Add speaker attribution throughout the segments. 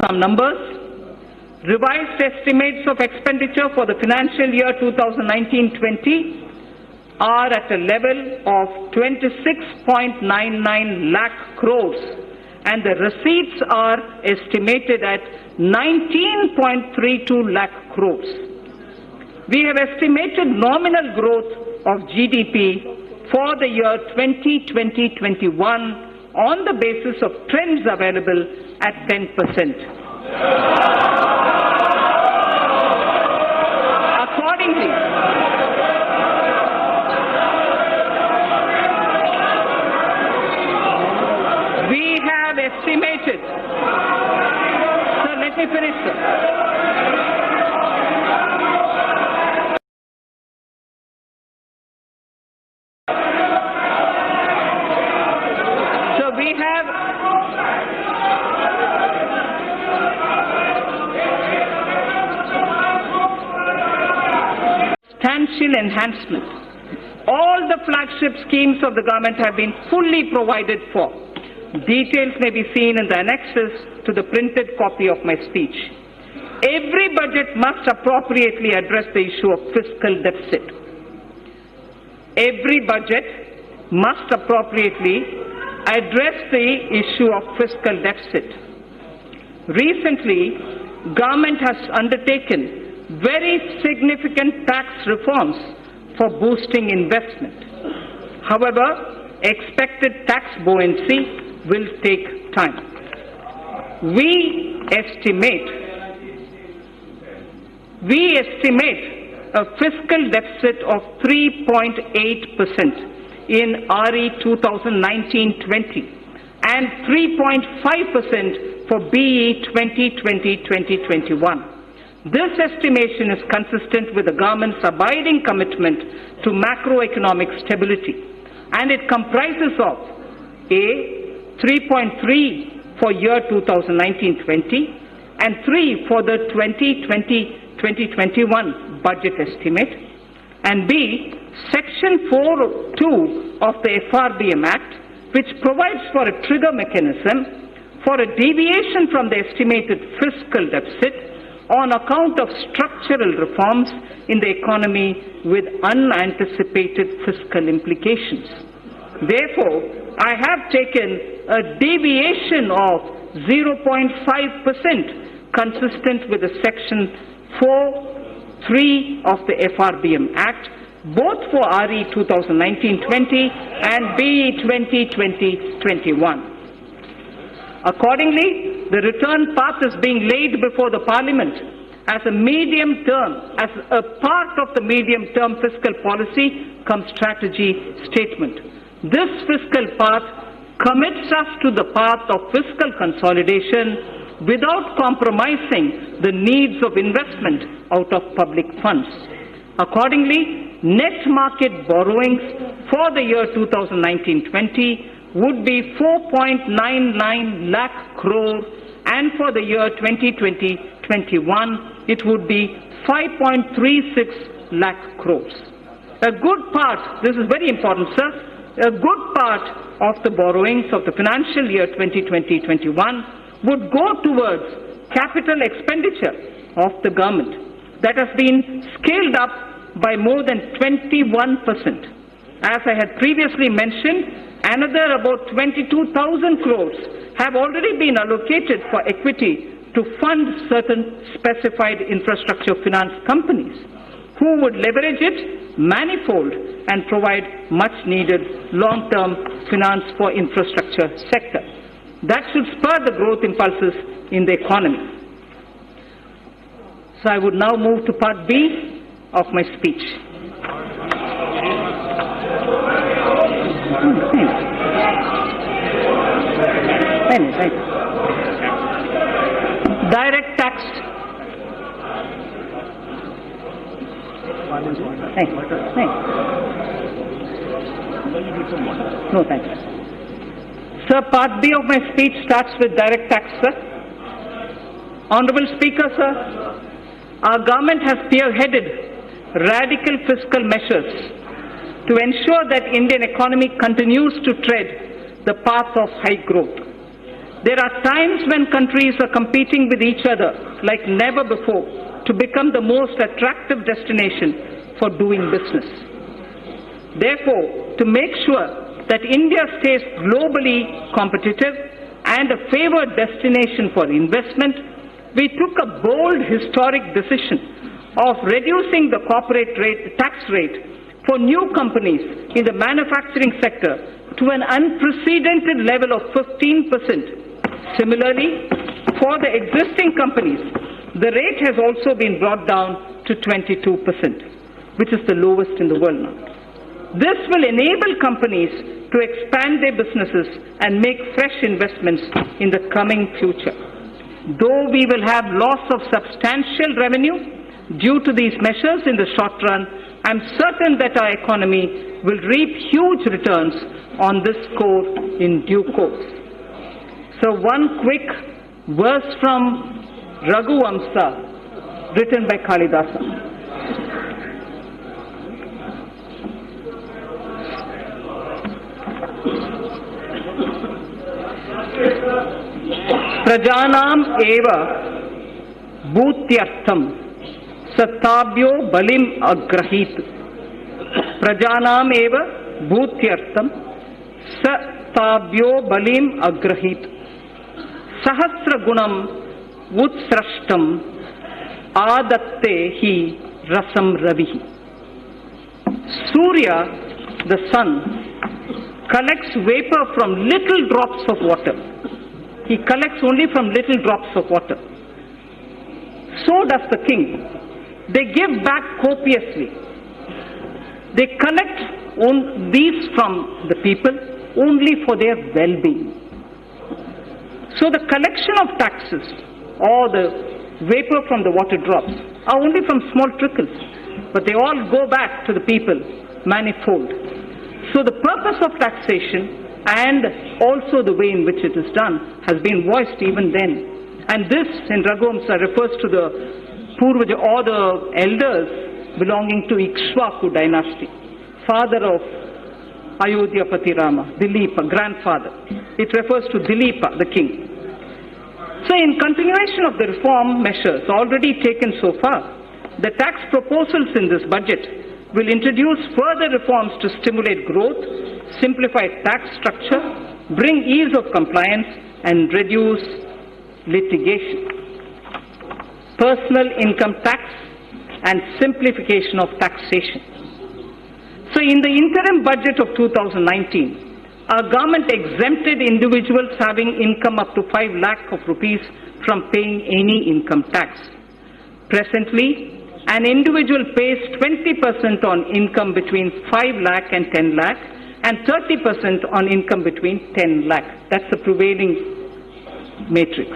Speaker 1: Some numbers. Revised estimates of expenditure for the financial year 2019-20 are at a level of 26.99 lakh crores, and the receipts are estimated at 19.32 lakh crores. We have estimated nominal growth of GDP for the year 2020-21 on the basis of trends available at 10%. Accordingly, we have estimated, sir, let me finish, sir. So we have substantial enhancement. All the flagship schemes of the government have been fully provided for. Details may be seen in the annexes to the printed copy of my speech. Every budget must appropriately address the issue of fiscal deficit. Every budget must appropriately address the issue of fiscal deficit. Recently, government has undertaken very significant tax reforms for boosting investment. However, expected tax buoyancy will take time. We estimate a fiscal deficit of 3.8% in RE 2019-20 and 3.5% for BE 2020-2021. This estimation is consistent with the government's abiding commitment to macroeconomic stability, and it comprises of A, 3.3 for year 2019-20 and 3 for the 2020-2021 budget estimate, and B, Section 4(2) of the FRBM Act, which provides for a trigger mechanism for a deviation from the estimated fiscal deficit on account of structural reforms in the economy with unanticipated fiscal implications. Therefore, I have taken a deviation of 0.5% consistent with the Section 4(3) of the FRBM Act, both for RE 2019-20 and BE 2020-21. Accordingly, the return path is being laid before the Parliament as a part of the medium-term fiscal policy cum strategy statement. This fiscal path commits us to the path of fiscal consolidation without compromising the needs of investment out of public funds. Accordingly, net market borrowings for the year 2019-20 would be 4.99 lakh crore, and for the year 2020-21 it would be 5.36 lakh crores. A good part, this is very important, sir, a good part of the borrowings of the financial year 2020-21 would go towards capital expenditure of the government that has been scaled up by more than 21%. As I had previously mentioned, another about 22,000 crores have already been allocated for equity to fund certain specified infrastructure finance companies who would leverage it manifold and provide much needed long-term finance for infrastructure sector. That should spur the growth impulses in the economy. So I would now move to part B of my speech. Direct tax. No, thank you. Sir, part B of my speech starts with direct tax, sir. Honorable Speaker, sir, our government has spearheaded radical fiscal measures to ensure that Indian economy continues to tread the path of high growth. There are times when countries are competing with each other like never before to become the most attractive destination for doing business. Therefore, to make sure that India stays globally competitive and a favored destination for investment, we took a bold historic decision of reducing the corporate tax rate for new companies in the manufacturing sector to an unprecedented level of 15%. Similarly, for the existing companies, the rate has also been brought down to 22%, which is the lowest in the world now. This will enable companies to expand their businesses and make fresh investments in the coming future. Though we will have loss of substantial revenue due to these measures in the short run, I am certain that our economy will reap huge returns on this score in due course. So one quick verse from Raghuvamsa, written by Kalidasa. Prajanam eva bhutyartham Satabhyo balim agrahit. Prajanam eva bhutyartham Satabhyo balim agrahit. Sahasra gunam utsrashtam adatte hi rasam ravihi. Surya, the sun, collects vapor from little drops of water. He collects only from little drops of water. So does the king. They give back copiously. They collect these from the people only for their well-being. So the collection of taxes or the vapor from the water drops are only from small trickles, but they all go back to the people manifold. So the purpose of taxation and also the way in which it is done has been voiced even then. And this in Raghuvamsa refers to the Purvaja or the elders belonging to Ikshvaku dynasty, father of Ayodhyapati Rama, Dilipa, grandfather. It refers to Dilipa, the king. So in continuation of the reform measures already taken so far, the tax proposals in this budget will introduce further reforms to stimulate growth, simplify tax structure, bring ease of compliance, and reduce litigation. Personal income tax and simplification of taxation. So in the interim budget of 2019, our government exempted individuals having income up to 5 lakh of rupees from paying any income tax. Presently, an individual pays 20% on income between 5 lakh and 10 lakh and 30% on income between 10 lakh. That's the prevailing matrix.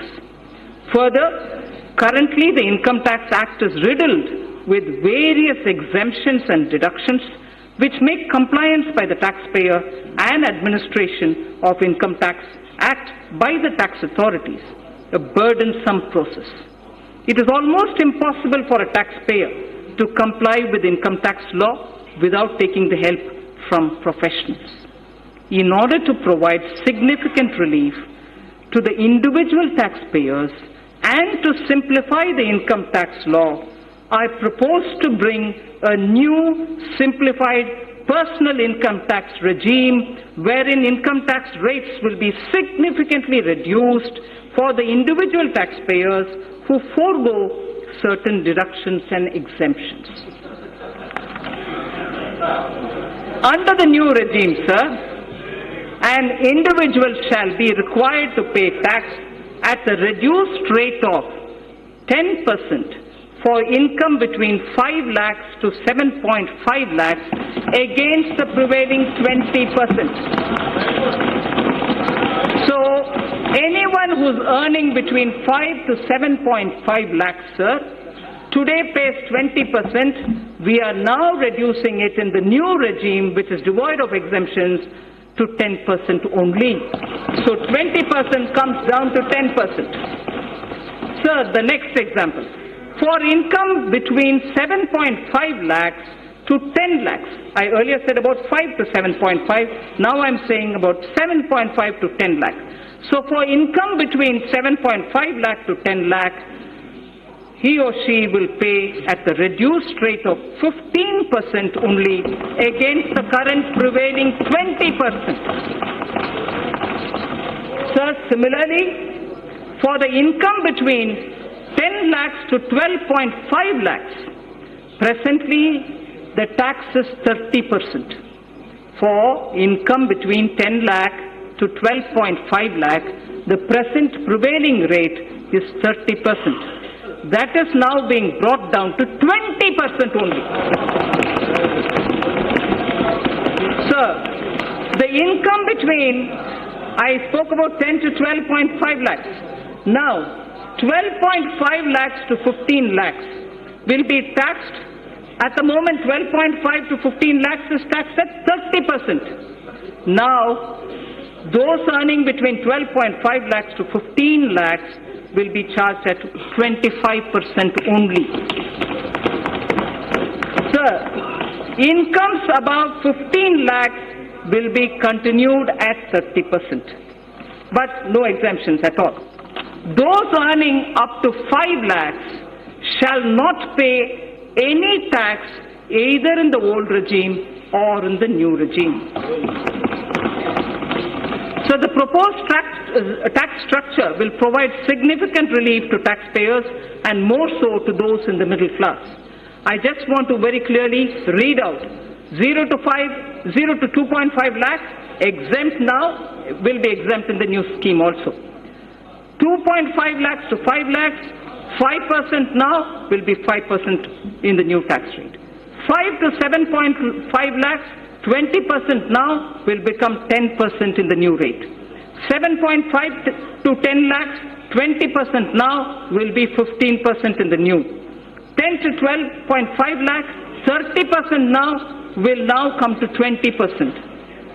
Speaker 1: Further, currently the Income Tax Act is riddled with various exemptions and deductions which make compliance by the taxpayer and administration of Income Tax Act by the tax authorities a burdensome process. It is almost impossible for a taxpayer to comply with income tax law without taking the help from professionals. In order to provide significant relief to the individual taxpayers and to simplify the income tax law, I propose to bring a new simplified personal income tax regime wherein income tax rates will be significantly reduced for the individual taxpayers who forego certain deductions and exemptions. Under the new regime, sir, an individual shall be required to pay tax at a reduced rate of 10% for income between 5 lakhs to 7.5 lakhs against the prevailing 20%. So anyone who's earning between 5 to 7.5 lakhs, sir, today pays 20%. We are now reducing it in the new regime, which is devoid of exemptions, to 10% only. So 20% comes down to 10%. Sir, the next example. For income between 7.5 lakhs to 10 lakhs, I earlier said about 5 to 7.5, now I'm saying about 7.5 to 10 lakhs. So for income between 7.5 lakh to 10 lakh, he or she will pay at the reduced rate of 15% only against the current prevailing 20%. Sir, similarly, for the income between 10 lakhs to 12.5 lakhs, presently the tax is 30%. For income between 10 lakh to 12.5 lakh, the present prevailing rate is 30%. That is now being brought down to 20% only. Sir, the income between, I spoke about 10 to 12.5 lakhs. Now, 12.5 lakhs to 15 lakhs will be taxed. At the moment, 12.5 to 15 lakhs is taxed at 30%. Now, those earning between 12.5 lakhs to 15 lakhs will be charged at 25% only. Sir, incomes above 15 lakhs will be continued at 30%, but no exemptions at all. Those earning up to 5 lakhs shall not pay any tax either in the old regime or in the new regime. So the proposed tax structure will provide significant relief to taxpayers and more so to those in the middle class. I just want to very clearly read out 0 to 2.5 lakhs exempt now, will be exempt in the new scheme also. 2.5 lakhs to 5 lakhs, 5% now will be 5% in the new tax rate. 5 to 7.5 lakhs, 20% now will become 10% in the new rate. 7.5 to 10 lakhs, 20% now will be 15% in the new. 10 to 12.5 lakhs, 30% now will now come to 20%.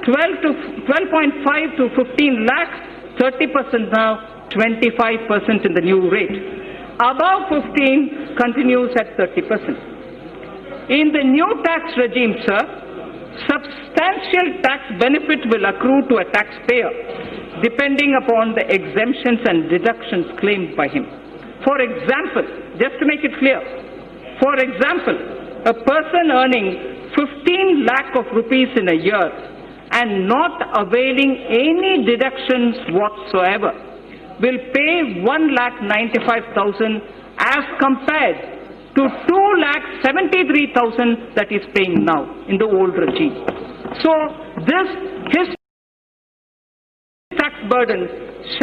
Speaker 1: 12.5 to 15 lakhs, 30% now, 25% in the new rate. Above 15 continues at 30%. In the new tax regime, sir, substantial tax benefit will accrue to a taxpayer depending upon the exemptions and deductions claimed by him. For example, just to make it clear, for example, a person earning 15 lakh of rupees in a year and not availing any deductions whatsoever will pay 1,95,000 as compared to 2,73,000 that is paying now in the old regime. So his tax burden